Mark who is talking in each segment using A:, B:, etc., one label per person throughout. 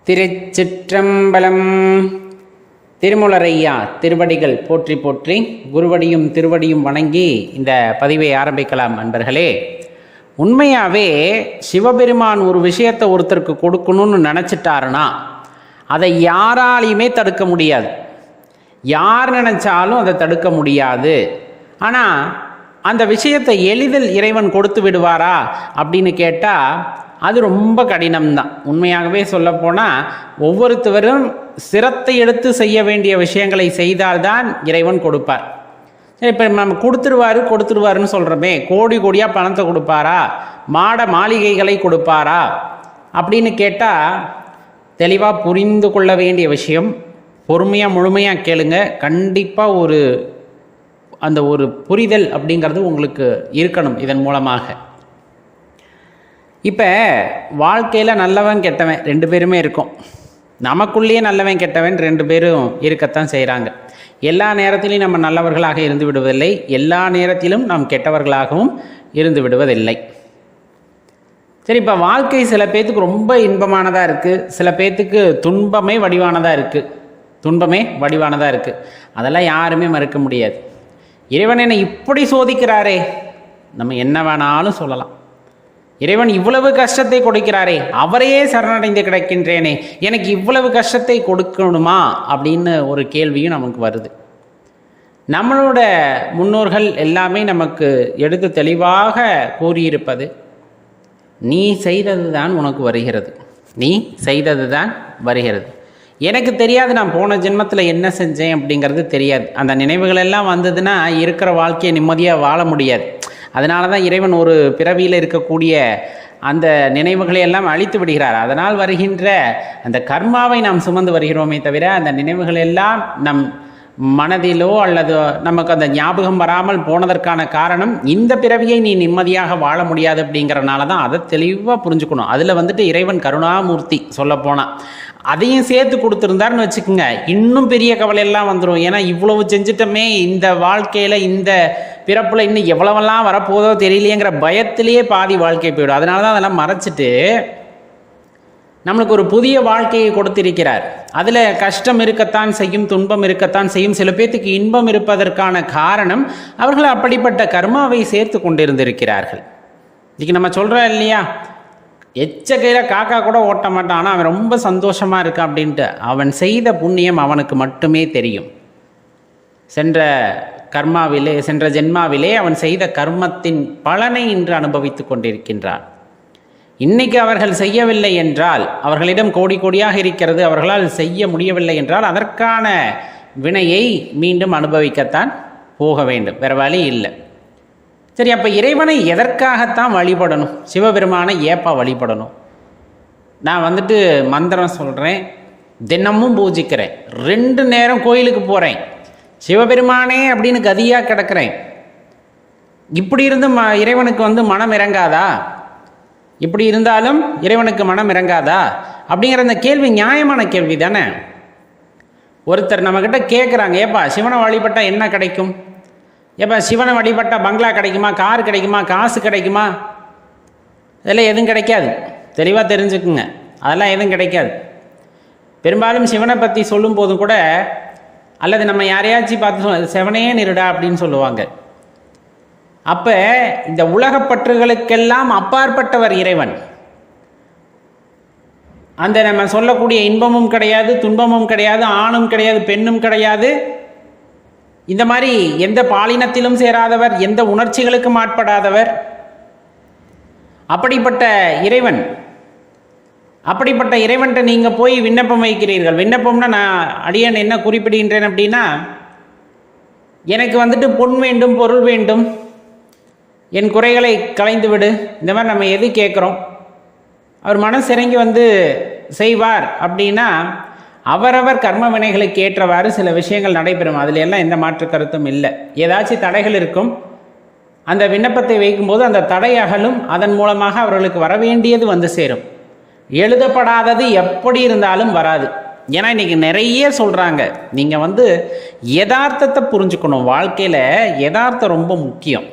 A: திருச்சிற்றம்பலம். திருமூலரையா திருவடிகள் போற்றி போற்றி, குருவடியும் திருவடியும் வணங்கி இந்த பதிவை ஆரம்பிக்கலாம். அன்பர்களே, உண்மையாகவே சிவபெருமான் ஒரு விஷயத்தை ஒருத்தருக்கு கொடுக்கணும்னு நினச்சிட்டாருன்னா அதை யாராலையுமே தடுக்க முடியாது. யார் நினச்சாலும் அதை தடுக்க முடியாது. ஆனால் அந்த விஷயத்தை எளிதில் இறைவன் கொடுத்து விடுவாரா அப்படின்னு கேட்டால் அது ரொம்ப கடினம்தான். உண்மையாகவே சொல்லப்போனால் ஒவ்வொருத்தவரும் சிரத்தை எடுத்து செய்ய வேண்டிய விஷயங்களை செய்தால்தான் இறைவன் கொடுப்பார். சரி, இப்போ நம்ம கொடுத்துருவாருன்னு சொல்கிறோமே, கோடி கோடியாக பணத்தை கொடுப்பாரா, மாட மாளிகைகளை கொடுப்பாரா அப்படின்னு கேட்டால் தெளிவாக புரிந்து கொள்ள வேண்டிய விஷயம். பொறுமையாக முழுமையாக கேளுங்க. கண்டிப்பாக ஒரு புரிதல் அப்படிங்கிறது உங்களுக்கு இருக்கணும் இதன் மூலமாக. இப்போ வாழ்க்கையில் நல்லவன் கெட்டவன் ரெண்டு பேருமே இருக்கும். நமக்குள்ளேயே நல்லவன் கெட்டவன் ரெண்டு பேரும் இருக்கத்தான் செய்கிறாங்க. எல்லா நேரத்திலையும் நம்ம நல்லவர்களாக இருந்து விடுவதில்லை, எல்லா நேரத்திலும் நாம் கெட்டவர்களாகவும் இருந்து விடுவதில்லை. சரி, இப்போ வாழ்க்கை சில பேர்த்துக்கு ரொம்ப இன்பமானதாக இருக்குது, சில பேர்த்துக்கு துன்பமே வடிவானதாக இருக்குது. அதெல்லாம் யாருமே மறுக்க முடியாது. இறைவன் என்னை இப்படி சோதிக்கிறாரே, நம்ம என்ன வேணாலும் சொல்லலாம். இறைவன் இவ்வளவு கஷ்டத்தை கொடுக்கிறாரே, அவரையே சரணடைந்து கிடக்கின்றேனே, எனக்கு இவ்வளவு கஷ்டத்தை கொடுக்கணுமா அப்படின்னு ஒரு கேள்வியும் நமக்கு வருது. நம்மளோட முன்னோர்கள் எல்லாமே நமக்கு எடுத்து தெளிவாக கூறியிருப்பது, நீ செய்தது தான் உனக்கு வருகிறது. எனக்கு தெரியாது, நான் போன ஜென்மத்தில் என்ன செஞ்சேன் அப்படிங்கிறது தெரியாது. அந்த நினைவுகள் எல்லாம் வந்ததுன்னா இருக்கிற வாழ்க்கையை நிம்மதியாக வாழ முடியாது. அதனால தான் இறைவன் ஒரு பிறவியில் இருக்கக்கூடிய அந்த நினைவுகளை எல்லாம் அழித்து விடுகிறார். அதனால் வருகின்ற அந்த கர்மாவை நாம் சுமந்து வருகிறோமே தவிர அந்த நினைவுகள் எல்லாம் நம் மனதிலோ அல்லது நமக்கு அந்த ஞாபகம் வராமல் போனதற்கான காரணம், இந்த பிறவியை நீ நிம்மதியாக வாழ முடியாது அப்படிங்கிறனால தான். அதை தெளிவாக புரிஞ்சுக்கணும். அதில் இறைவன் கருணாமூர்த்தி சொல்லப்போனால் அதையும் சேர்த்து கொடுத்துருந்தாருன்னு வச்சுக்கோங்க, இன்னும் பெரிய கவலையெல்லாம் வந்துடும். ஏன்னா இவ்வளவு செஞ்சிட்டோமே, இந்த வாழ்க்கையில் இந்த பிறப்பில் இன்னும் எவ்வளவெல்லாம் வரப்போதோ தெரியலையேங்கிற பயத்திலேயே பாதி வாழ்க்கை போயிடும். அதனால தான் அதெல்லாம் மறைச்சிட்டு நம்மளுக்கு ஒரு புதிய வாழ்க்கையை கொடுத்திருக்கிறார். அதில் கஷ்டம் இருக்கத்தான் செய்யும், துன்பம் இருக்கத்தான் செய்யும். சில பேர்த்துக்கு இன்பம் இருப்பதற்கான காரணம் அவர்கள் அப்படிப்பட்ட கர்மாவை சேர்த்து கொண்டிருந்திருக்கிறார்கள். இன்றைக்கி நம்ம சொல்கிறோம் இல்லையா, எச்ச கையில் காக்கா கூட ஓட்ட மாட்டான், ஆனால் அவன் ரொம்ப சந்தோஷமாக இருக்கான் அப்படின்ட்டு. அவன் செய்த புண்ணியம் அவனுக்கு மட்டுமே தெரியும். சென்ற ஜென்மாவிலே அவன் செய்த கர்மத்தின் பலனை இன்று அனுபவித்து கொண்டிருக்கின்றான். இன்னைக்கு அவர்கள் செய்யவில்லை என்றால், அவர்களிடம் கோடி கோடியாக இருக்கிறது, அவர்களால் செய்ய முடியவில்லை என்றால் அதற்கான வினையை மீண்டும் அனுபவிக்கத்தான் போக வேண்டும், வேறு வழி இல்லை. சரி, அப்போ இறைவனை எதற்காகத்தான் வழிபடணும்? சிவபெருமானை ஏப்பா வழிபடணும்? நான் மந்திரம் சொல்கிறேன், தினமும் பூஜிக்கிறேன், 2 நேரம் கோயிலுக்கு போகிறேன், சிவபெருமானே அப்படின்னு கதியாக கிடக்கிறேன். இப்படி இருந்து இறைவனுக்கு மனம் இறங்காதா? இப்படி இருந்தாலும் இறைவனுக்கு மனம் இறங்காதா அப்படிங்கிற அந்த கேள்வி நியாயமான கேள்வி தானே. ஒருத்தர் நம்மக்கிட்ட கேட்குறாங்க, ஏப்பா சிவனை வழிபட்டால் என்ன கிடைக்கும்? ஏப்பா சிவனை வழிபட்டால் பங்களா கிடைக்குமா, கார் கிடைக்குமா, காசு கிடைக்குமா? இதெல்லாம் எதுவும் கிடைக்காது. தெளிவாக தெரிஞ்சுக்குங்க, அதெல்லாம் எதுவும் கிடைக்காது. பெரும்பாலும் சிவனை பற்றி சொல்லும் போது கூட, அல்லது நம்ம யாரையாச்சும் பார்த்து சிவனே நிருடா அப்படின்னு சொல்லுவாங்க. அப்போ இந்த உலகப்பற்றுகளுக்கெல்லாம் அப்பாற்பட்டவர் இறைவன். அந்த நம்ம சொல்லக்கூடிய இன்பமும் கிடையாது, துன்பமும் கிடையாது, ஆணும் கிடையாது, பெண்ணும் கிடையாது. இந்த மாதிரி எந்த பாலினத்திலும் சேராதவர், எந்த உணர்ச்சிகளுக்கும் ஆட்படாதவர். அப்படிப்பட்ட இறைவன்கிட்ட நீங்கள் போய் விண்ணப்பம் வைக்கிறீர்கள். விண்ணப்பம்னா நான் அடியேன் என்ன குறிப்பிடுகின்றேன் அப்படின்னா, எனக்கு பொன் வேண்டும், பொருள் வேண்டும், என் குறைகளை களைந்து விடு, இந்த மாதிரி நம்ம எது கேட்குறோம்? அவர் மனசு இறங்கி செய்வார் அப்படின்னா அவரவர் கர்ம வினைகளுக்கு ஏற்றவாறு சில விஷயங்கள் நடைபெறும். அதில் எல்லாம் எந்த மாற்று கருத்தும் இல்லை. ஏதாச்சும் தடைகள் இருக்கும். அந்த விண்ணப்பத்தை வைக்கும்போது அந்த தடை அகலும். அதன் மூலமாக அவர்களுக்கு வரவேண்டியது சேரும். எழுதப்படாதது எப்படி இருந்தாலும் வராது. ஏன்னா இன்றைக்கி நிறைய சொல்கிறாங்க. நீங்கள் யதார்த்தத்தை புரிஞ்சுக்கணும். வாழ்க்கையில் யதார்த்தம் ரொம்ப முக்கியம்.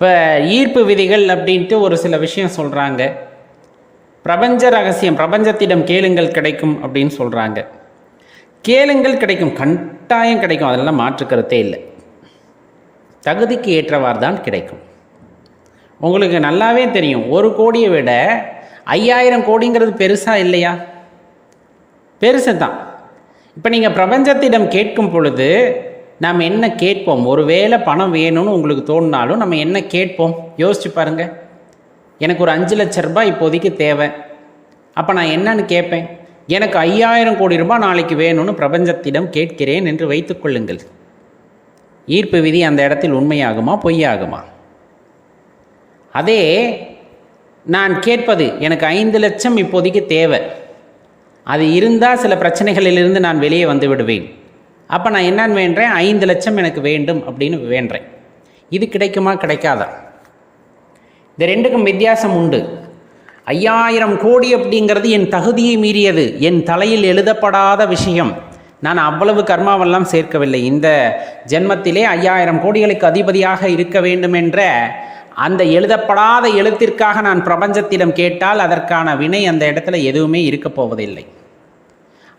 A: இப்போ ஈர்ப்பு விதிகள் அப்படின்ட்டு ஒரு சில விஷயம் சொல்கிறாங்க. பிரபஞ்ச ரகசியம், பிரபஞ்சத்திடம் கேளுங்கள் கிடைக்கும் அப்படின்னு சொல்கிறாங்க. கேளுங்கள் கிடைக்கும், கட்டாயம் கிடைக்கும், அதெல்லாம் மாற்றுக்கருத்தே இல்லை. தகுதிக்கு ஏற்றவாறு தான் கிடைக்கும். உங்களுக்கு நல்லாவே தெரியும், 1 கோடியை விட 5000 கோடிங்கிறது பெருசாக இல்லையா? பெருசு தான். இப்போ நீங்கள் பிரபஞ்சத்திடம் கேட்கும் பொழுது நாம் என்ன கேட்போம்? ஒருவேளை பணம் வேணும்னு உங்களுக்கு தோணினாலும் நம்ம என்ன கேட்போம்? யோசிச்சு பாருங்கள். எனக்கு ஒரு 5 லட்ச ரூபாய் இப்போதைக்கு தேவை. அப்போ நான் என்னன்னு கேட்பேன்? எனக்கு 5000 கோடி ரூபாய் நாளைக்கு வேணும்னு பிரபஞ்சத்திடம் கேட்கிறேன் என்று வைத்துக்கொள்ளுங்கள். ஈர்ப்பு விதி அந்த இடத்தில் உண்மையாகுமா பொய்யாகுமா? அதே நான் கேட்பது எனக்கு 5 லட்சம் இப்போதைக்கு தேவை, அது இருந்தால் சில பிரச்சனைகளிலிருந்து நான் வெளியே வந்து விடுவேன். அப்போ நான் என்னன்னு வேண்டேன்? 5 லட்சம் எனக்கு வேண்டும் அப்படின்னு வேண்டேன். இது கிடைக்குமா கிடைக்காதா? இந்த ரெண்டுக்கும் வித்தியாசம் உண்டு. 5000 கோடி அப்படிங்கிறது என் தகுதியை மீறியது, என் தலையில் எழுதப்படாத விஷயம். நான் அவ்வளவு கர்மாவெல்லாம் சேர்க்கவில்லை. இந்த ஜென்மத்திலே 5000 கோடிகளுக்கு அதிபதியாக இருக்க வேண்டும் என்ற அந்த எழுதப்படாத எழுத்திற்காக நான் பிரபஞ்சத்திடம் கேட்டால் அதற்கான வினை அந்த இடத்துல எதுவுமே இருக்க போவதில்லை.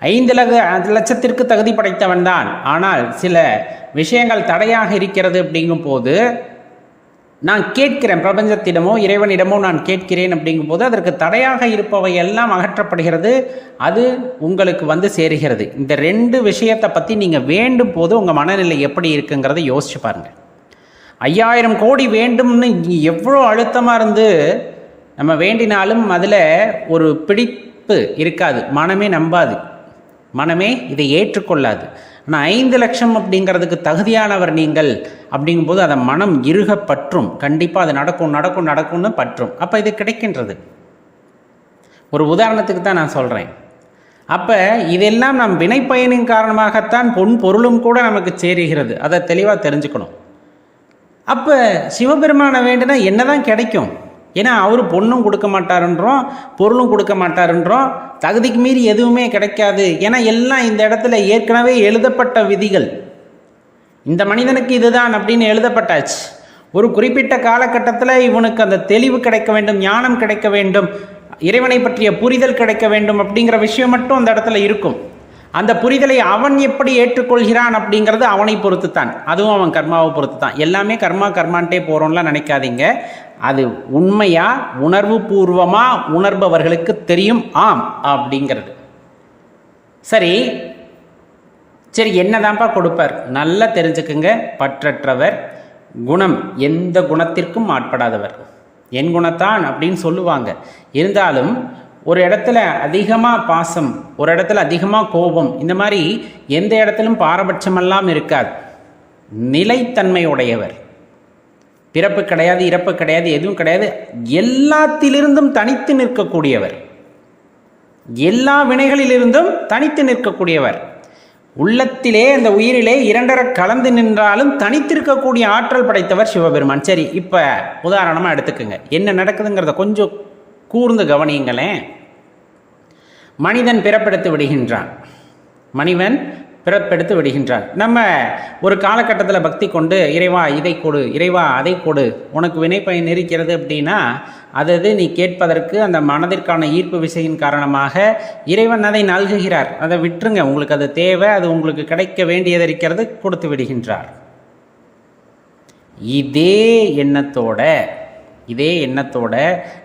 A: 5 லட்சத்திற்கு தகுதி படைத்தவன் தான். ஆனால் சில விஷயங்கள் தடையாக இருக்கிறது அப்படிங்கும் போது நான் கேட்கிறேன், பிரபஞ்சத்திடமோ இறைவனிடமோ நான் கேட்கிறேன் அப்படிங்கும்போது அதற்கு தடையாக இருப்பவை எல்லாம் அகற்றப்படுகிறது, அது உங்களுக்கு வந்து சேருகிறது. இந்த 2 விஷயத்தை பற்றி நீங்கள் வேண்டும் போது உங்கள் மனநிலை எப்படி இருக்குங்கிறத யோசிச்சு பாருங்கள். 5000 கோடி வேண்டும்னு எவ்வளோ அழுத்தமாக இருந்து நம்ம வேண்டினாலும் அதில் ஒரு பிடிப்பு இருக்காது, மனமே நம்பாது, மனமே இதை ஏற்றுக்கொள்ளாது. ஆனால் 5 லட்சம் அப்படிங்கிறதுக்கு தகுதியானவர் நீங்கள் அப்படிங்கும்போது அதை மனம் இறுக பற்றும். கண்டிப்பாக அது நடக்கும் நடக்கும் நடக்கும்னு பற்றும். அப்போ இது கிடைக்கின்றது. ஒரு உதாரணத்துக்கு தான் நான் சொல்கிறேன். அப்போ இதெல்லாம் நம் வினைப்பயனின் காரணமாகத்தான் பொருளும் கூட நமக்கு சேருகிறது. அதை தெளிவாக தெரிஞ்சுக்கணும். அப்போ சிவபெருமானை வேண்டுனா என்ன தான் கிடைக்கும்? ஏன்னா அவர் பொண்ணும் கொடுக்க மாட்டாருன்றோம், பொருளும் கொடுக்க மாட்டாருன்றோம், தகுதிக்கு மீறி எதுவுமே கிடைக்காது. ஏன்னா எல்லாம் இந்த இடத்துல ஏற்கனவே எழுதப்பட்ட விதிகள். இந்த மனிதனுக்கு இதுதான் அப்படின்னு எழுதப்பட்டாச்சு. ஒரு குறிப்பிட்ட காலகட்டத்தில் இவனுக்கு அந்த தெளிவு கிடைக்க வேண்டும், ஞானம் கிடைக்க வேண்டும், இறைவனை பற்றிய புரிதல் கிடைக்க வேண்டும் அப்படிங்கிற விஷயம் மட்டும் அந்த இடத்துல இருக்கும். அந்த புரிதலை அவன் எப்படி ஏற்றுக்கொள்கிறான் அப்படிங்கிறது அவனை பொறுத்து தான், அதுவும் அவன் கர்மாவை பொறுத்து தான். எல்லாமே கர்மான்ட்டே போகிறோம்லாம் நினைக்காதீங்க. அது உண்மையா உணர்வு பூர்வமா உணர்பவர்களுக்கு தெரியும் ஆம் அப்படிங்கிறது. சரி என்னதான்ப்பா கொடுப்பார்? நல்லா தெரிஞ்சுக்குங்க. பற்றற்றவர், குணம் எந்த குணத்திற்கும் ஆட்படாதவர். என் குணத்தான் அப்படின்னு சொல்லுவாங்க. இருந்தாலும் ஒரு இடத்துல அதிகமாக பாசம், ஒரு இடத்துல அதிகமாக கோபம், இந்த மாதிரி எந்த இடத்திலும் பாரபட்சமெல்லாம் இருக்காது. நிலைத்தன்மையுடையவர். பிறப்பு கிடையாது, இறப்பு கிடையாது, எதுவும் கிடையாது, எல்லாத்திலிருந்தும் தனித்து நிற்கக்கூடியவர், எல்லா வினைகளிலிருந்தும் தனித்து நிற்கக்கூடியவர். உள்ளத்திலே அந்த உயிரிலே 2 கலந்து நின்றாலும் தனித்திருக்கக்கூடிய ஆற்றல் படைத்தவர் சிவபெருமான். சரி, இப்போ உதாரணமாக எடுத்துக்கோங்க. என்ன நடக்குதுங்கிறத கொஞ்சம் கூர்ந்து கவனியுங்களேன். மனிதன் பிறப்பெடுத்து விடுகின்றான். நம்ம ஒரு காலகட்டத்தில் பக்தி கொண்டு இறைவா இதை கொடு, இறைவா அதை கொடு, உனக்கு வினைப்பயன் இருக்கிறது அப்படின்னா அது நீ கேட்பதற்கு அந்த மனதிற்கான ஈர்ப்பு விசையின் காரணமாக இறைவன் அதை நல்குகிறார். அதை விட்டுருங்க, உங்களுக்கு அது தேவை, அது உங்களுக்கு கிடைக்க வேண்டியது இருக்கிறது, கொடுத்து விடுகின்றார். இதே எண்ணத்தோட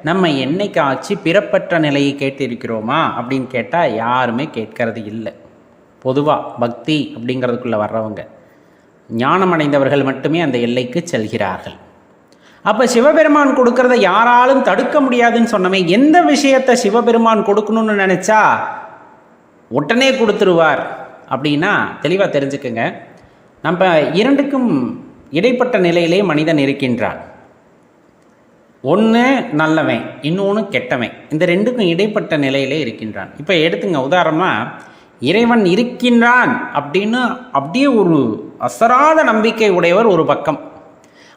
A: நம்ம என்னைக்காச்சு பிறப்பற்ற நிலையை கேட்டிருக்கிறோமா அப்படின்னு கேட்டால் யாருமே கேட்கறது இல்லை. பொதுவாக பக்தி அப்படிங்கிறதுக்குள்ளே வர்றவங்க, ஞானம் அடைந்தவர்கள் மட்டுமே அந்த எல்லைக்கு செல்கிறார்கள். அப்போ சிவபெருமான் கொடுக்கறத யாராலும் தடுக்க முடியாதுன்னு சொன்னமே, எந்த விஷயத்தை சிவபெருமான் கொடுக்கணும்னு நினச்சா உடனே கொடுத்துருவார் அப்படின்னா தெளிவாக தெரிஞ்சுக்குங்க. நம்ம 2க்கும் இடைப்பட்ட நிலையிலே மனிதன் இருக்கின்றான். ஒன்று நல்லவன், இன்னொன்று கெட்டவன். இந்த 2க்கும் இடைப்பட்ட நிலையிலே இருக்கின்றான். இப்போ எடுத்துங்க, உதாரணமாக இறைவன் இருக்கின்றான் அப்படின்னு அப்படியே ஒரு அசராத நம்பிக்கை உடையவர் ஒரு பக்கம்.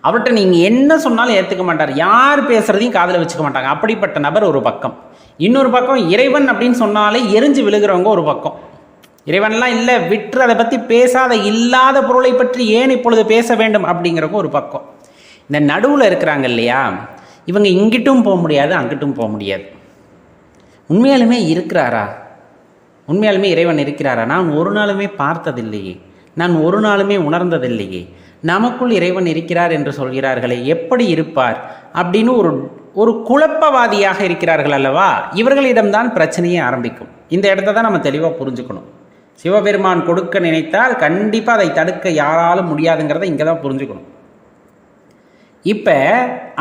A: அவர்கிட்ட நீங்கள் என்ன சொன்னாலும் ஏற்றுக்க மாட்டார், யார் பேசுகிறதையும் காதில் வச்சுக்க மாட்டாங்க, அப்படிப்பட்ட நபர் ஒரு பக்கம். இன்னொரு பக்கம் இறைவன் அப்படின்னு சொன்னாலே எரிஞ்சு விழுகிறவங்க ஒரு பக்கம். இறைவன்லாம் இல்லை, விற்று அதை பற்றி பேசாத, இல்லாத பொருளை பற்றி ஏன் இப்பொழுது பேச வேண்டும் அப்படிங்கிறவங்க ஒரு பக்கம். இந்த நடுவில் இருக்கிறாங்க இல்லையா, இவங்க இங்கிட்டும் போக முடியாது, அங்கிட்டும் போக முடியாது. உண்மையாலுமே இருக்கிறாரா? உண்மையாலுமே இறைவன் இருக்கிறாரா? நான் ஒரு நாளுமே பார்த்ததில்லையே, நான் ஒரு நாளுமே உணர்ந்ததில்லையே. நமக்குள் இறைவன் இருக்கிறார் என்று சொல்கிறார்களே, எப்படி இருப்பார் அப்படின்னு ஒரு குழப்பவாதியாக இருக்கிறார்கள் அல்லவா? இவர்களிடம்தான் பிரச்சனையே ஆரம்பிக்கும். இந்த இடத்த தான் நம்ம தெளிவாக புரிஞ்சுக்கணும். சிவபெருமான் கொடுக்க நினைத்தால் கண்டிப்பாக அதை தடுக்க யாராலும் முடியாதுங்கிறத இங்கே தான் புரிஞ்சுக்கணும். இப்போ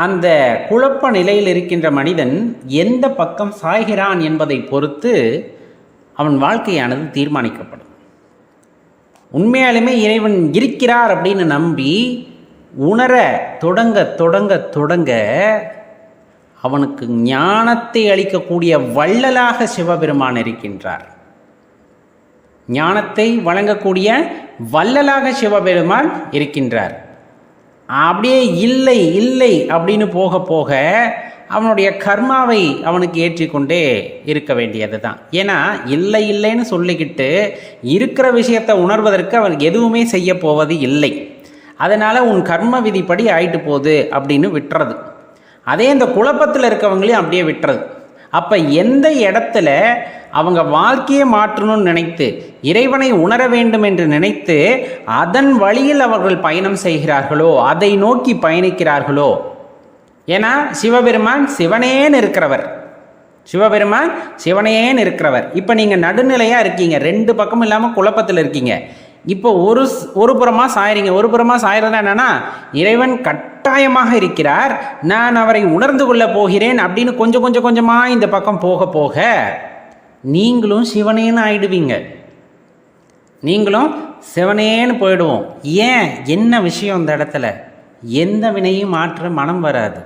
A: அந்த குழப்ப நிலையில் இருக்கின்ற மனிதன் எந்த பக்கம் சாய்கிறான் என்பதை பொறுத்து அவன் வாழ்க்கையானது தீர்மானிக்கப்படும். உண்மையாலுமே இறைவன் இருக்கிறார் அப்படின்னு நம்பி உணர தொடங்க தொடங்க தொடங்க அவனுக்கு ஞானத்தை அளிக்கக்கூடிய வள்ளலாக சிவபெருமான் இருக்கின்றார். ஞானத்தை வழங்கக்கூடிய வள்ளலாக சிவபெருமான் இருக்கின்றார். அப்படியே இல்லை இல்லை அப்படின்னு போக போக அவனுடைய கர்மாவை அவனுக்கு ஏற்றிக்கொண்டே இருக்க வேண்டியது தான். ஏன்னா இல்லை இல்லைன்னு சொல்லிக்கிட்டு இருக்கிற விஷயத்தை உணர்வதற்கு அவன் எதுவுமே செய்ய போவது இல்லை. அதனால் உன் கர்ம விதிப்படி ஆயிட்டு போகுது அப்படின்னு விட்டுறது. அதே இந்த குழப்பத்தில் இருக்கவங்களையும் அப்படியே விட்டுறது. அப்போ எந்த இடத்துல அவங்க வாழ்க்கையை மாற்றணும்னு நினைத்து இறைவனை உணர வேண்டும் என்று நினைத்து அதன் வழியில் அவர்கள் பயணம் செய்கிறார்களோ, அதை நோக்கி பயணிக்கிறார்களோ. ஏன்னா சிவபெருமான் சிவனேன்னு இருக்கிறவர், சிவபெருமான் சிவனேன்னு இருக்கிறவர். இப்போ நீங்கள் நடுநிலையாக இருக்கீங்க, ரெண்டு பக்கம் இல்லாமல் குழப்பத்தில் இருக்கீங்க. இப்போ ஒரு புறமாக சாயறீங்க. ஒரு புறமாக சாயறதுனா என்னன்னா, இறைவன் கட்டாயமாக இருக்கிறார், நான் அவரை உணர்ந்து கொள்ள போகிறேன் அப்படின்னு கொஞ்சம் கொஞ்சம் கொஞ்சமாக இந்த பக்கம் போக போக நீங்களும் சிவனேன்னு ஆயிடுவீங்க. நீங்களும் சிவனேன்னு போயிடுவோம். ஏன், என்ன விஷயம்? இந்த இடத்துல எந்த வினையும் மாற்ற மனம் வராது,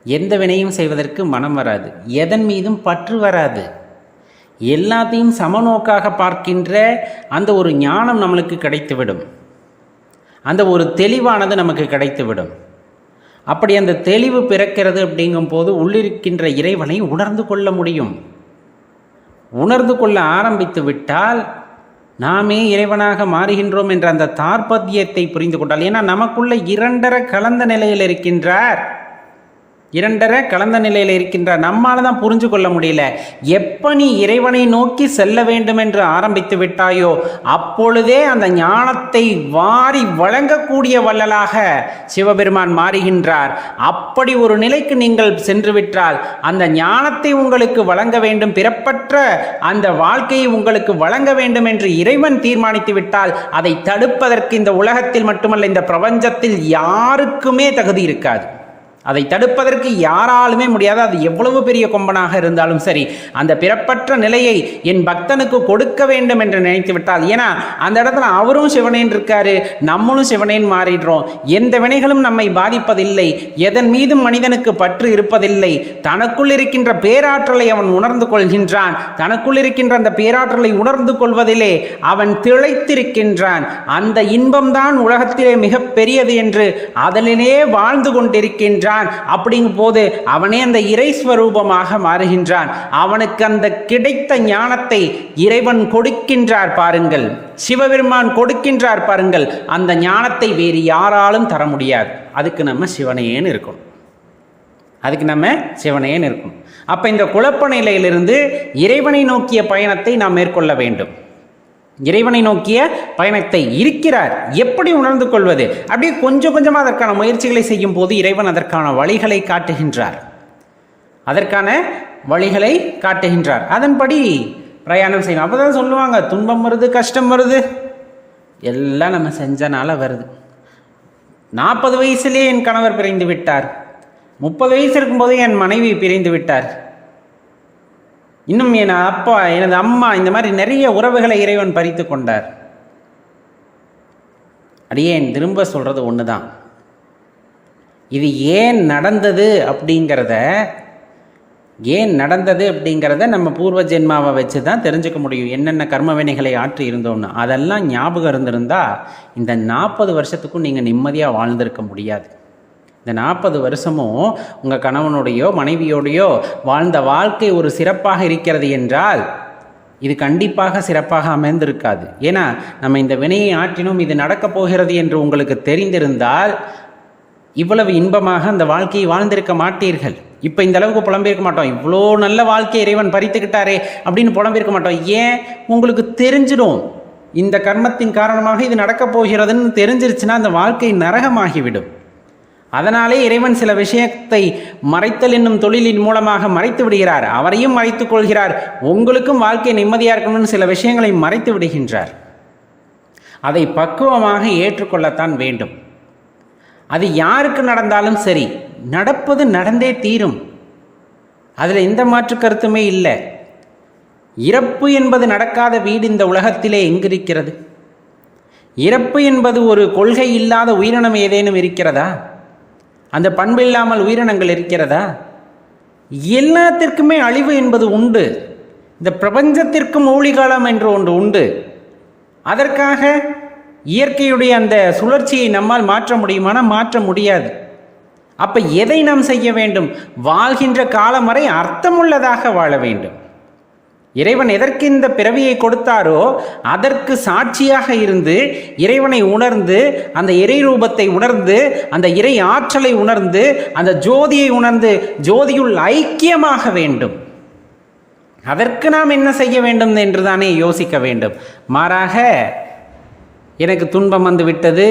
A: எந்த வினையும் செய்வதற்கு மனம் வராது, எதன் மீதும் பற்று வராது. எல்லாத்தையும் சமநோக்காக பார்க்கின்ற அந்த ஒரு ஞானம் நம்மளுக்கு கிடைத்துவிடும். அந்த ஒரு தெளிவானது நமக்கு கிடைத்துவிடும். அப்படி அந்த தெளிவு பிறக்கிறது அப்படிங்கும் போது உள்ளிருக்கின்ற இறைவனை உணர்ந்து கொள்ள முடியும். உணர்ந்து கொள்ள ஆரம்பித்து விட்டால் நாமே இறைவனாக மாறுகின்றோம் என்ற அந்த தாற்பத்தியத்தை புரிந்து கொண்டால். ஏன்னா நமக்குள்ள இரண்டரை கலந்த நிலையில் இருக்கின்றார், இரண்டரை கலந்த நிலையில் இருக்கின்றார். நம்மால தான் புரிஞ்சு கொள்ள முடியல. எப்போ நீ இறைவனை நோக்கி செல்ல வேண்டும் என்று ஆரம்பித்து விட்டாயோ அப்பொழுதே அந்த ஞானத்தை வாரி வழங்கக்கூடிய வள்ளலாக சிவபெருமான் மாறுகின்றார். அப்படி ஒரு நிலைக்கு நீங்கள் சென்று விட்டால் அந்த ஞானத்தை உங்களுக்கு வழங்க வேண்டும், பிறப்பற்ற அந்த வாழ்க்கையை உங்களுக்கு வழங்க வேண்டும் என்று இறைவன் தீர்மானித்து விட்டால் அதை தடுப்பதற்கு இந்த உலகத்தில் மட்டுமல்ல, இந்த பிரபஞ்சத்தில் யாருக்குமே தகுதி இருக்காது. அதை தடுப்பதற்கு யாராலுமே முடியாது. அது எவ்வளவு பெரிய கொம்பனாக இருந்தாலும் சரி, அந்த பிறப்பற்ற நிலையை என் பக்தனுக்கு கொடுக்க வேண்டும் என்று நினைத்து விட்டால், ஏன்னா அந்த இடத்துல அவரும் சிவனேன் இருக்காரு, நம்மளும் சிவனேன் மாறிடுறோம். எந்த வினைகளும் நம்மை பாதிப்பதில்லை, எதன் மீதும் மனிதனுக்கு பற்று இருப்பதில்லை. தனக்குள் இருக்கின்ற பேராற்றலை அவன் உணர்ந்து கொள்கின்றான். தனக்குள் இருக்கின்ற அந்த பேராற்றலை உணர்ந்து கொள்வதிலே அவன் திளைத்திருக்கின்றான். அந்த இன்பம்தான் உலகத்திலே மிக பெரியது என்று அதனிலே வாழ்ந்து கொண்டிருக்கின்றான். அப்படிங்கும் போது அவனே அந்த இறைஸ்வரூபமாக மாறுகின்றான். அவனுக்கு அந்த கிடைத்த ஞானத்தை இறைவன் கொடுக்கின்றார் பாருங்கள், சிவபெருமான் கொடுக்கின்றார் பாருங்கள். அந்த ஞானத்தை வேறு யாராலும் தர முடியாது. அதுக்கு நம்ம சிவனேன்னு இருக்கணும், அதுக்கு நம்ம சிவனேன்னு இருக்கணும். அப்போ இந்த குழப்ப நிலையிலிருந்து இறைவனை நோக்கிய பயணத்தை நாம் மேற்கொள்ள வேண்டும். இறைவனை நோக்கிய பயணத்தை இருக்கிறார் எப்படி உணர்ந்து கொள்வது? அப்படியே கொஞ்சம் கொஞ்சமாக அதற்கான முயற்சிகளை செய்யும் போது இறைவன் அதற்கான வழிகளை காட்டுகின்றார், அதற்கான வழிகளை காட்டுகின்றார். அதன்படி பிரயாணம் செய்யணும். அப்போ தான் சொல்லுவாங்க, துன்பம் வருது, கஷ்டம் வருது, எல்லாம் நம்ம செஞ்சனால வருது. 40 வயசுலேயே என் கணவர் பிரிந்து விட்டார், 30 வயசு இருக்கும்போதே என் மனைவி பிரிந்து விட்டார், இன்னும் என் அப்பா, எனது அம்மா, இந்த மாதிரி நிறைய உறவுகளை இறைவன் பறித்து கொண்டார். அடியேன் திரும்ப சொல்கிறது ஒன்று தான், இது ஏன் நடந்தது அப்படிங்கிறத நம்ம பூர்வ ஜென்மாவை வச்சு தான் தெரிஞ்சுக்க முடியும். என்னென்ன கர்ம வினைகளை ஆற்றி இருந்தோம்னா அதெல்லாம் ஞாபகம் இருந்திருந்தால் இந்த 40 வருஷத்துக்கும் நீங்கள் நிம்மதியாக வாழ்ந்திருக்க முடியாது. இந்த 40 வருஷமும் உங்கள் கணவனுடையோ மனைவியோடையோ வாழ்ந்த வாழ்க்கை ஒரு சிறப்பாக இருக்கிறது என்றால் இது கண்டிப்பாக சிறப்பாக அமைந்திருக்காது. ஏன்னா நம்ம இந்த வினையை ஆற்றினோம், இது நடக்கப் போகிறது என்று உங்களுக்கு தெரிந்திருந்தால் இவ்வளவு இன்பமாக அந்த வாழ்க்கையை வாழ்ந்திருக்க மாட்டீர்கள். இப்போ இந்த அளவுக்கு புலம்பிருக்க மாட்டோம். இவ்வளோ நல்ல வாழ்க்கை இறைவன் பறித்துக்கிட்டாரே அப்படின்னு புலம்பிருக்க மாட்டோம். ஏன்? உங்களுக்கு தெரிஞ்சிடும் இந்த கர்மத்தின் காரணமாக இது நடக்கப் போகிறதுன்னு தெரிஞ்சிருச்சுன்னா அந்த வாழ்க்கை நரகமாகிவிடும். அதனாலே இறைவன் சில விஷயத்தை மறைத்தல் என்னும் தொழிலின் மூலமாக மறைத்து விடுகிறார். அவரையும் மறைத்துக் கொள்கிறார். உங்களுக்கும் வாழ்க்கை நிம்மதியாக இருக்கணும்னு சில விஷயங்களை மறைத்து விடுகின்றார். அதை பக்குவமாக ஏற்றுக்கொள்ளத்தான் வேண்டும். அது யாருக்கு நடந்தாலும் சரி, நடப்பது நடந்தே தீரும். அதில் எந்த மாற்று கருத்துமே இல்லை. இறப்பு என்பது நடக்காத வீடு இந்த உலகத்திலே எங்கிருக்கிறது? இறப்பு என்பது ஒரு கொள்கை இல்லாத உயிரினம் ஏதேனும் இருக்கிறதா? அந்த பண்பு இல்லாமல் உயிரினங்கள் இருக்கிறதா? எல்லாத்திற்குமே அழிவு என்பது உண்டு. இந்த பிரபஞ்சத்திற்கும் ஊழிகாலம் என்று ஒன்று உண்டு. அதற்காக இயற்கையுடைய அந்த சுழற்சியை நம்மால் மாற்ற முடியுமானா மாற்ற முடியாது. அப்ப எதை நாம் செய்ய வேண்டும்? வாழ்கின்ற காலம் வரை அர்த்தமுள்ளதாக வாழ வேண்டும். இறைவன் எதற்கு இந்த பிறவியை கொடுத்தாரோ அதற்கு சாட்சியாக இருந்து இறைவனை உணர்ந்து, அந்த இறை ரூபத்தை உணர்ந்து, அந்த இறை ஆற்றலை உணர்ந்து, அந்த ஜோதியை உணர்ந்து ஜோதியுள் ஐக்கியமாக வேண்டும். அதற்கு நாம் என்ன செய்ய வேண்டும் என்று தானே யோசிக்க வேண்டும். மாறாக எனக்கு துன்பம் வந்து விட்டது,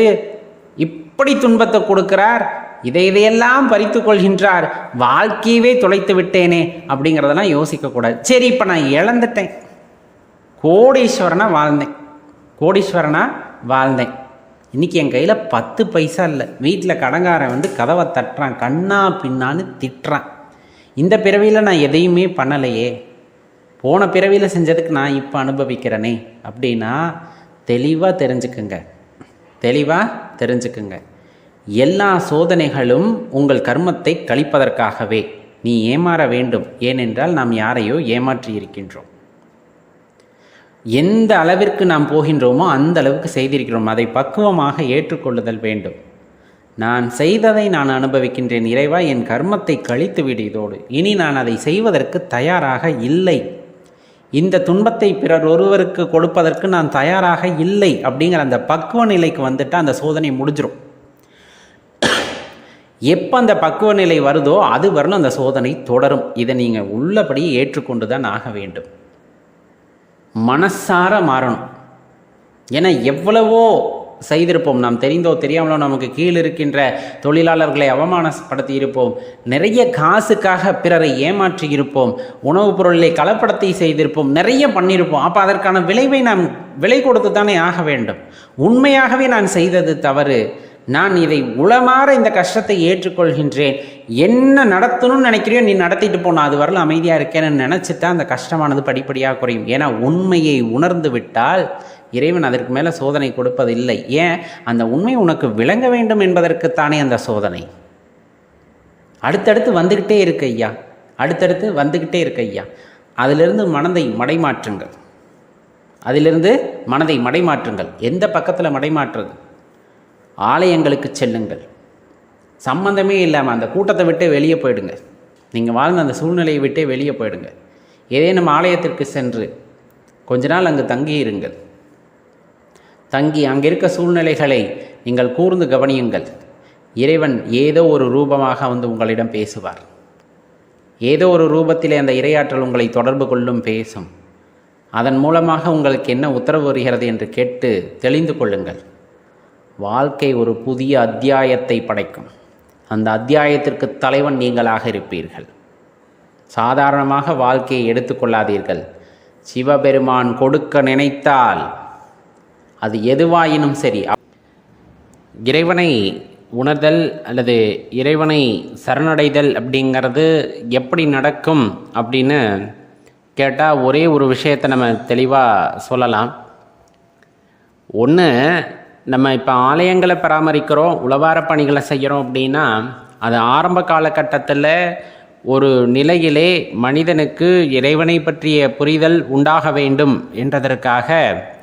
A: இப்படி துன்பத்தை கொடுக்கிறார், இதையெல்லாம் பறித்து கொள்கின்றார், வாழ்க்கையவே தொலைத்து விட்டேனே அப்படிங்கிறதெல்லாம் யோசிக்கக்கூடாது. சரி, இப்போ நான் இழந்துட்டேன், கோடீஸ்வரனா வாழ்ந்தேன். இன்றைக்கி என் கையில் 10 பைசா இல்லை, வீட்டில் கடங்காரன் வந்து கதவை தட்டுறான், கண்ணா பின்னான்னு திட்டுறான். இந்த பிறவியில் நான் எதையுமே பண்ணலையே, போன பிறவியில் செஞ்சதுக்கு நான் இப்போ அனுபவிக்கிறேனே அப்படின்னா தெளிவாக தெரிஞ்சுக்குங்க. எல்லா சோதனைகளும் உங்கள் கர்மத்தை கழிப்பதற்காகவே. நீ ஏமாற வேண்டும். ஏனென்றால் நாம் யாரையோ ஏமாற்றி இருக்கின்றோம். எந்த அளவிற்கு நாம் போகின்றோமோ அந்த அளவுக்கு செய்திருக்கிறோம். அதை பக்குவமாக ஏற்றுக்கொள்ளுதல் வேண்டும். நான் செய்ததை நான் அனுபவிக்கின்றேன் இறைவா, என் கர்மத்தை கழித்து விடு. இதோடு இனி நான் அதை செய்வதற்கு தயாராக இல்லை. இந்த துன்பத்தை பிறர் ஒருவருக்கு கொடுப்பதற்கு நான் தயாராக இல்லை அப்படிங்கிற அந்த பக்குவ நிலைக்கு வந்துட்டு அந்த சோதனை முடிஞ்சிடும். எப்போ அந்த பக்குவ நிலை வருதோ அது வரணும் அந்த சோதனை தொடரும். இதை நீங்கள் உள்ளபடி ஏற்றுக்கொண்டு தான் ஆக வேண்டும். மனசார மாறணும். ஏன்னா எவ்வளவோ செய்திருப்போம், நாம் தெரிந்தோ தெரியாமலோ நமக்கு கீழ் இருக்கின்ற தொழிலாளர்களை அவமானப்படுத்தி இருப்போம், நிறைய காசுக்காக பிறரை ஏமாற்றி இருப்போம், உணவுப் பொருளை கலப்படத்தை செய்திருப்போம், நிறைய பண்ணியிருப்போம். அப்போ அதற்கான விளைவை நாம் விலை கொடுத்து தானே ஆக வேண்டும். உண்மையாகவே நான் செய்தது தவறு, நான் இதை உளமாற இந்த கஷ்டத்தை ஏற்றுக்கொள்கின்றேன், என்ன நடத்தணும்னு நினைக்கிறியோ நீ நடத்திட்டு போனா, அது வரல அமைதியாக இருக்கேன்னு நினச்சிட்டா அந்த கஷ்டமானது படிப்படியாக குறையும். ஏன்னா உண்மையை உணர்ந்து விட்டால் இறைவன் அதற்கு மேலே சோதனை கொடுப்பதில்லை. ஏன்? அந்த உண்மை உனக்கு விளங்க வேண்டும் என்பதற்குத்தானே அந்த சோதனை. அடுத்தடுத்து வந்துக்கிட்டே இருக்கு ஐயா. அதிலிருந்து மனதை மடைமாற்றுங்கள். எந்த பக்கத்தில் மடைமாற்றுறது? ஆலயங்களுக்கு செல்லுங்கள். சம்பந்தமே இல்லாமல் அந்த கூட்டத்தை விட்டே வெளியே போயிடுங்க. நீங்கள் வாழ்ந்த அந்த சூழ்நிலையை விட்டே வெளியே போயிடுங்க. ஏதேனும் ஆலயத்திற்கு சென்று கொஞ்ச நாள் அங்கு தங்கியிருங்கள். தங்கி அங்கே இருக்க சூழ்நிலைகளை நீங்கள் கூர்ந்து கவனியுங்கள். இறைவன் ஏதோ ஒரு ரூபமாக வந்து உங்களிடம் பேசுவார். ஏதோ ஒரு ரூபத்திலே அந்த இறையாற்றல் உங்களை தொடர்பு கொள்ளும், பேசும். அதன் மூலமாக உங்களுக்கு என்ன உத்தரவு வருகிறது என்று கேட்டு தெளிந்து கொள்ளுங்கள். வாழ்க்கை ஒரு புதிய அத்தியாயத்தை படைக்கும். அந்த அத்தியாயத்திற்கு தலைவன் நீங்களாக இருப்பீர்கள். சாதாரணமாக வாழ்க்கையை எடுத்துக்கொள்ளாதீர்கள். சிவபெருமான் கொடுக்க நினைத்தால் அது எதுவாயினும் சரி, இறைவனை உணர்தல் அல்லது இறைவனை சரணடைதல் அப்படிங்கிறது எப்படி நடக்கும் அப்படின்னு கேட்டால் ஒரே ஒரு விஷயத்தை நம்ம தெளிவாக சொல்லலாம். ஒன்று, நம்ம இப்போ ஆலயங்களை பராமரிக்கிறோம், உழவார பணிகளை செய்கிறோம் அப்படின்னா அது ஆரம்ப காலகட்டத்தில் ஒரு நிலையிலே மனிதனுக்கு இறைவனை பற்றிய புரிதல் உண்டாக வேண்டும் என்றதற்காக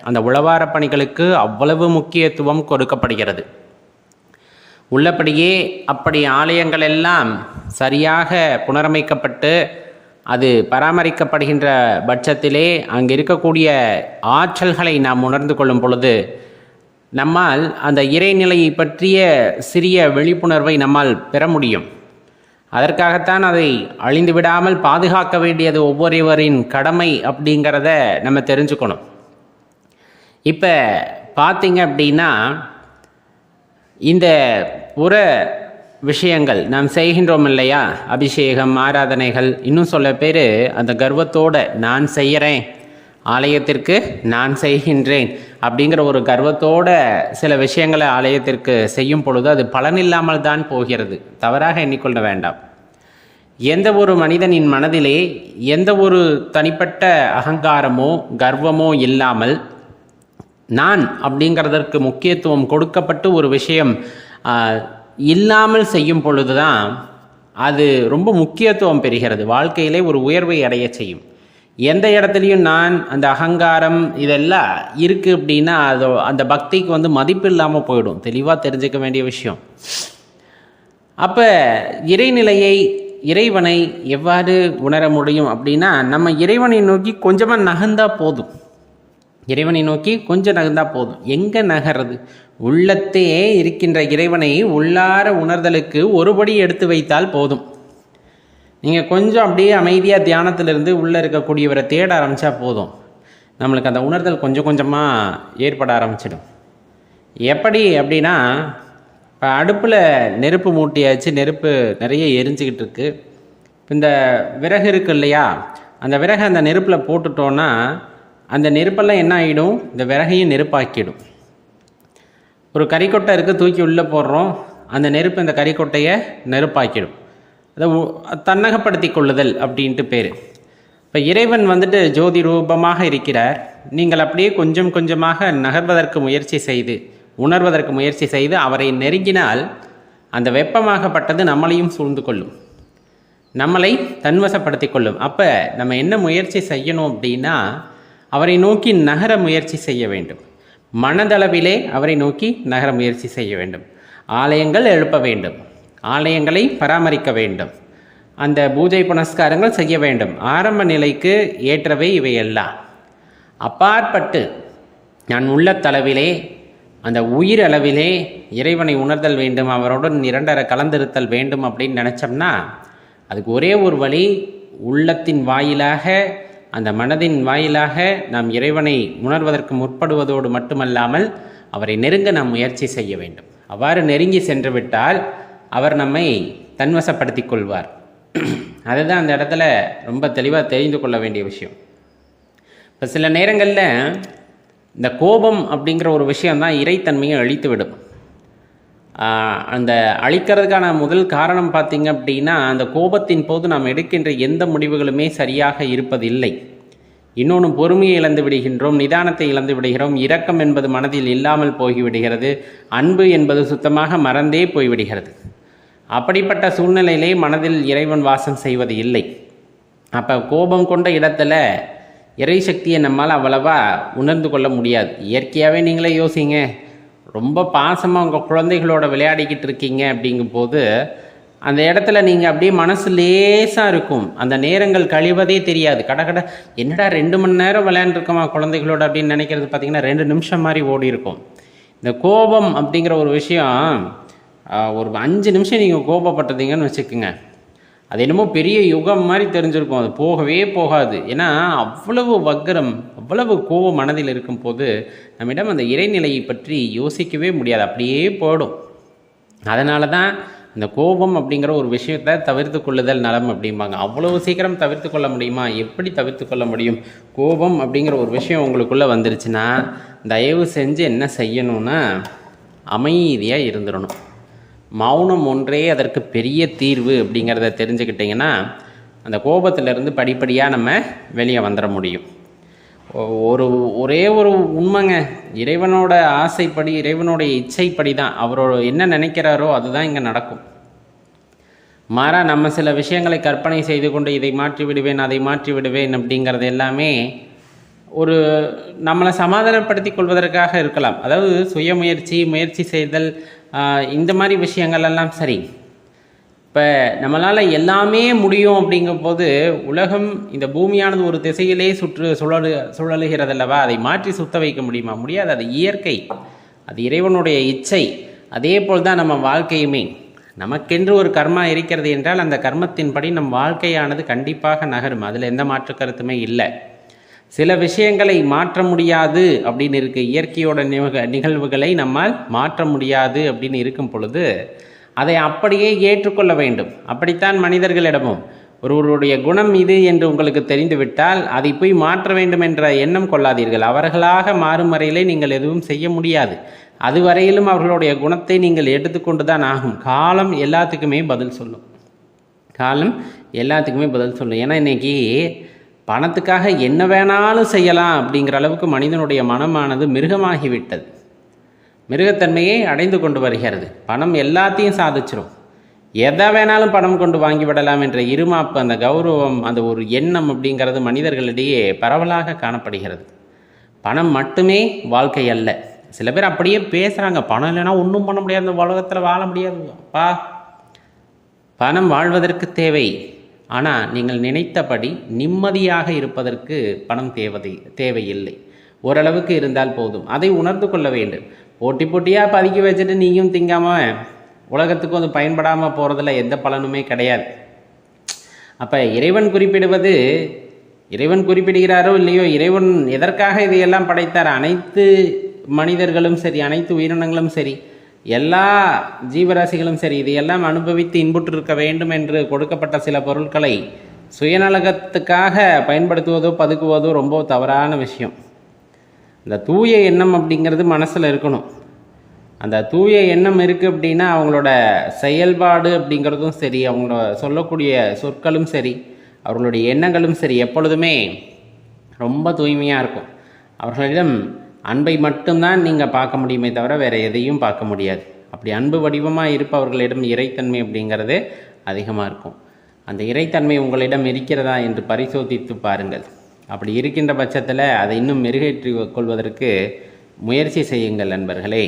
A: அந்த உழவார பணிகளுக்கு அவ்வளவு முக்கியத்துவம் கொடுக்கப்படுகிறது. உள்ளபடியே அப்படி ஆலயங்கள் எல்லாம் சரியாக புனரமைக்கப்பட்டு அது பராமரிக்கப்படுகின்ற பட்சத்திலே அங்கே இருக்கக்கூடிய ஆற்றல்களை நாம் உணர்ந்து கொள்ளும் பொழுது நம்மால் அந்த இறைநிலையை பற்றிய சிறிய விழிப்புணர்வை நம்மால் பெற முடியும். அதற்காகத்தான் அதை அழிந்து விடாமல் பாதுகாக்க வேண்டியது ஒவ்வொருவரின் கடமை அப்படிங்கிறத நம்ம தெரிஞ்சுக்கணும். இப்போ பார்த்தீங்க அப்படின்னா இந்த புற விஷயங்கள் நாம் செய்கின்றோம் இல்லையா, அபிஷேகம், ஆராதனைகள், இன்னும் சொல்ல பேர் அந்த கர்வத்தோட நான் செய்கிறேன், ஆலயத்திற்கு நான் செய்கின்றேன் அப்படிங்கிற ஒரு கர்வத்தோட சில விஷயங்களை ஆலயத்திற்கு செய்யும் பொழுது அது பலனில்லாமல் தான் போகிறது. தவறாக எண்ணிக்கொள்ள வேண்டாம். எந்த ஒரு மனிதனின் மனதிலே எந்த ஒரு தனிப்பட்ட அகங்காரமோ கர்வமோ இல்லாமல் நான் அப்படிங்கிறதற்கு முக்கியத்துவம் கொடுக்கப்பட்டு ஒரு விஷயம் இல்லாமல் செய்யும் பொழுது தான் அது ரொம்ப முக்கியத்துவம் பெறுகிறது, வாழ்க்கையிலே ஒரு உயர்வை அடைய செய்யும். எந்த இடத்துலையும் நான் அந்த அகங்காரம் இதெல்லாம் இருக்குது அப்படின்னா அது அந்த பக்திக்கு மதிப்பு இல்லாமல் போயிடும். தெளிவாக தெரிஞ்சுக்க வேண்டிய விஷயம். அப்போ இறைநிலையை, இறைவனை எவ்வாறு உணர முடியும் அப்படின்னா நம்ம இறைவனை நோக்கி கொஞ்சமாக நகர்ந்தால் போதும். இறைவனை நோக்கி கொஞ்சம் நகர்ந்தால் போதும். எங்கே நகர்றது? உள்ளத்தே இருக்கின்ற இறைவனை உள்ளார உணர்தலுக்கு ஒருபடி எடுத்து வைத்தால் போதும். நீங்கள் கொஞ்சம் அப்படியே அமைதியாக தியானத்திலிருந்து உள்ளே இருக்கக்கூடியவரை தேட ஆரம்பித்தா போதும், நம்மளுக்கு அந்த உணர்தல் கொஞ்சம் கொஞ்சமாக ஏற்பட ஆரம்பிச்சிடும். எப்படி அப்படின்னா, இப்போ அடுப்பில் நெருப்பு மூட்டியாச்சு, நெருப்பு நிறைய எரிஞ்சிக்கிட்டு இருக்கு. இந்த விறகு இருக்குது இல்லையா, அந்த விறகு அந்த நெருப்பில் போட்டுட்டோன்னா அந்த நெருப்பெல்லாம் என்ன ஆகிடும், இந்த விறகையும் நெருப்பாக்கிடும். ஒரு கறிக்கொட்டை இருக்குது, தூக்கி உள்ளே போடுறோம், அந்த நெருப்பு இந்த கறிக்கொட்டையை நெருப்பாக்கிடும். அதை தன்னகப்படுத்தி கொள்ளுதல் அப்படின்ட்டு பேர். இப்போ இறைவன் ஜோதி ரூபமாக இருக்கிறார். நீங்கள் அப்படியே கொஞ்சம் கொஞ்சமாக நகர்வதற்கு முயற்சி செய்து, உணர்வதற்கு முயற்சி செய்து அவரை நெருங்கினால் அந்த வெப்பமாகப்பட்டது நம்மளையும் சூழ்ந்து கொள்ளும், நம்மளை தன்வசப்படுத்தி கொள்ளும். அப்போ நம்ம என்ன முயற்சி செய்யணும் அப்படின்னா, அவரை நோக்கி நகர முயற்சி செய்ய வேண்டும். மனதளவிலே அவரை நோக்கி நகர முயற்சி செய்ய வேண்டும். ஆலயங்கள் எழுப்ப வேண்டும், ஆலயங்களை பராமரிக்க வேண்டும், அந்த பூஜை புனஸ்காரங்கள் செய்ய வேண்டும். ஆரம்ப நிலைக்கு ஏற்றவை இவையெல்லாம். அப்பாற்பட்டு நான் உள்ளத்தளவிலே, அந்த உயிர் அளவிலே இறைவனை உணர்தல் வேண்டும், அவருடன் இரண்டர கலந்திருத்தல் வேண்டும் அப்படின்னு நினச்சோம்னா அதுக்கு ஒரே ஒரு வழி, உள்ளத்தின் வாயிலாக, அந்த மனதின் வாயிலாக நாம் இறைவனை உணர்வதற்கு முற்படுவதோடு மட்டுமல்லாமல் அவரை நெருங்க நாம் முயற்சி செய்ய வேண்டும். அவ்வாறு நெருங்கி சென்று விட்டால் அவர் நம்மை தன்வசப்படுத்தி கொள்வார். அதுதான் அந்த இடத்துல ரொம்ப தெளிவாக தெரிந்து கொள்ள வேண்டிய விஷயம். இப்போ சில நேரங்களில் இந்த கோபம் அப்படிங்கிற ஒரு விஷயம்தான் இறைத்தன்மையை அழித்துவிடும். அந்த அழிக்கிறதுக்கான முதல் காரணம் பார்த்திங்க அப்படின்னா, அந்த கோபத்தின் போது நாம் எடுக்கின்ற எந்த முடிவுகளுமே சரியாக இருப்பதில்லை. இன்னொன்று, பொறுமையை இழந்து விடுகின்றோம், நிதானத்தை இழந்து விடுகிறோம், இரக்கம் என்பது மனதில் இல்லாமல் போய்விடுகிறது, அன்பு என்பது சுத்தமாக மறந்தே போய்விடுகிறது. அப்படிப்பட்ட சூழ்நிலையிலே மனதில் இறைவன் வாசம் செய்வது இல்லை. அப்போ கோபம் கொண்ட இடத்துல இறை சக்தியை நம்மால் அவ்வளவா உணர்ந்து கொள்ள முடியாது. இயற்கையாகவே நீங்களே யோசிங்க, ரொம்ப பாசமாக உங்கள் குழந்தைகளோட விளையாடிக்கிட்டு இருக்கீங்க அப்படிங்கும்போது அந்த இடத்துல நீங்கள் அப்படியே மனசு லேசாக இருக்கும், அந்த நேரங்கள் கழிவதே தெரியாது. கடை என்னடா 2 மணி நேரம் விளையாண்டுருக்கோமா குழந்தைகளோட அப்படின்னு நினைக்கிறது பார்த்திங்கன்னா 2 நிமிஷம் மாதிரி ஓடி இருக்கும். இந்த கோபம் அப்படிங்கிற ஒரு விஷயம், ஒரு 5 நிமிஷம் நீங்கள் கோபப்பட்டதீங்கன்னு வச்சுக்கோங்க, அது என்னமோ பெரிய யுகம் மாதிரி தெரிஞ்சிருக்கும், அது போகவே போகாது. ஏன்னா அவ்வளவு வக்கரம், அவ்வளவு கோபம் மனதில் இருக்கும் போது நம்மிடம் அந்த இறைநிலையை பற்றி யோசிக்கவே முடியாது, அப்படியே போடும். அதனால தான் இந்த கோபம் அப்படிங்கிற ஒரு விஷயத்தை தவிர்த்து கொள்ளுதல் நலம் அப்படிம்பாங்க. அவ்வளவு சீக்கிரம் தவிர்த்து கொள்ள முடியுமா? எப்படி தவிர்த்து கொள்ள முடியும்? கோபம் அப்படிங்கிற ஒரு விஷயம் உங்களுக்குள்ளே வந்துருச்சுன்னா தயவு செஞ்சு என்ன செய்யணும்னா அமைதியாக இருந்துடணும். மௌனம் ஒன்றே அதற்கு பெரிய தீர்வு அப்படிங்கிறத தெரிஞ்சுக்கிட்டிங்கன்னா அந்த கோபத்திலேருந்து படிப்படியாக நம்ம வெளியே வந்துட முடியும். ஒரே ஒரு உண்மைங்க, இறைவனோட ஆசைப்படி, இறைவனுடைய இச்சைப்படி தான், அவரோட என்ன நினைக்கிறாரோ அதுதான் இங்கே நடக்கும். மாறா நம்ம சில விஷயங்களை கற்பனை செய்து கொண்டு இதை மாற்றி விடுவேன், அதை மாற்றி விடுவேன் அப்படிங்கிறது எல்லாமே ஒரு நம்மளை சமாதானப்படுத்தி கொள்வதற்காக இருக்கலாம். அதாவது முயற்சி செய்தல், இந்த மாதிரி விஷயங்கள் எல்லாம் சரி. இப்போ நம்மளால் எல்லாமே முடியும் அப்படிங்கும்போது உலகம், இந்த பூமியானது ஒரு திசையிலே சுழலுகிறதல்லவா, அதை மாற்றி சுத்த வைக்க முடியுமா? முடியாது. அது இயற்கை, அது இறைவனுடைய இச்சை. அதே போல் தான் நம்ம வாழ்க்கையுமே. நமக்கென்று ஒரு கர்மா இருக்கிறது என்றால் அந்த கர்மத்தின்படி நம் வாழ்க்கையானது கண்டிப்பாக நகரும். அதில் எந்த மாற்று கருத்துமே இல்லை. சில விஷயங்களை மாற்ற முடியாது அப்படின்னு இருக்குது. இயற்கையோட நிகழ்வுகளை நம்மால் மாற்ற முடியாது அப்படின்னு இருக்கும் பொழுது அதை அப்படியே ஏற்றுக்கொள்ள வேண்டும். அப்படித்தான் மனிதர்களிடமும் ஒருவருடைய குணம் இது என்று உங்களுக்கு தெரிந்துவிட்டால் அதை போய் மாற்ற வேண்டும் என்ற எண்ணம் கொள்ளாதீர்கள். அவர்களாக மாறும் வரையிலே நீங்கள் எதுவும் செய்ய முடியாது. அதுவரையிலும் அவர்களுடைய குணத்தை நீங்கள் எடுத்துக்கொண்டு தான் ஆகும். காலம் எல்லாத்துக்குமே பதில் சொல்லும். காலம் எல்லாத்துக்குமே பதில் சொல்லும். ஏன்னா இன்றைக்கி பணத்துக்காக என்ன வேணாலும் செய்யலாம் அப்படிங்கிற அளவுக்கு மனிதனுடைய மனமானது மிருகமாகிவிட்டது. மிருகத்தன்மையை அடைந்து கொண்டு வருகிறது. பணம் எல்லாத்தையும் சாதிச்சிரும். எதை வேணாலும் பணம் கொண்டு வாங்கிவிடலாம் என்ற இருமாப்பு, அந்த கௌரவம், அந்த ஒரு எண்ணம் அப்படிங்கிறது மனிதர்களிடையே பரவலாக காணப்படுகிறது. பணம் மட்டுமே வாழ்க்கை அல்ல. சில பேர் அப்படியே பேசுகிறாங்க, பணம் இல்லைன்னா ஒன்றும் பண்ண முடியாது, இந்த உலகத்தில் வாழ முடியாதுப்பா. பணம் வாழ்வதற்கு தேவை. ஆனால் நீங்கள் நினைத்தபடி நிம்மதியாக இருப்பதற்கு பணம் தேவையில்லை. ஓரளவுக்கு இருந்தால் போதும். அதை உணர்ந்து கொள்ள வேண்டும். போட்டியாக பதுக்கி வச்சுட்டு நீயும் திங்காமல் உலகத்துக்கும் அது பயன்படாமல் போகிறதுல எந்த பலனுமே கிடையாது. அப்போ இறைவன் குறிப்பிடுகிறாரோ இல்லையோ, இறைவன் எதற்காக இதையெல்லாம் படைத்தார்? அனைத்து மனிதர்களும் சரி, அனைத்து உயிரினங்களும் சரி, எல்லா ஜீவராசிகளும் சரி, இதையெல்லாம் அனுபவித்து இன்புற்றிருக்க வேண்டும் என்று கொடுக்கப்பட்ட சில பொருட்களை சுயநலகத்துக்காக பயன்படுத்துவதோ பதுக்குவதோ ரொம்ப தவறான விஷயம். இந்த தூய எண்ணம் அப்படிங்கிறது மனசில் இருக்கணும். அந்த தூய எண்ணம் இருக்குது அப்படின்னா அவங்களோட செயல்பாடு அப்படிங்கிறதும் சரி, அவங்களோட சொல்லக்கூடிய சொற்களும் சரி, அவர்களுடைய எண்ணங்களும் சரி எப்பொழுதுமே ரொம்ப தூய்மையாக இருக்கும். அவர்களிடம் அன்பை மட்டும்தான் நீங்கள் பார்க்க முடியுமே தவிர வேறு எதையும் பார்க்க முடியாது. அப்படி அன்பு வடிவமாக இருப்பவர்களிடம் இறைத்தன்மை அப்படிங்கிறது அதிகமாக இருக்கும். அந்த இறைத்தன்மை உங்களிடம் இருக்கிறதா என்று பரிசோதித்து பாருங்கள். அப்படி இருக்கின்ற பட்சத்தில் அதை இன்னும் மெருகேற்றி கொள்வதற்கு முயற்சி செய்யுங்கள் நண்பர்களே.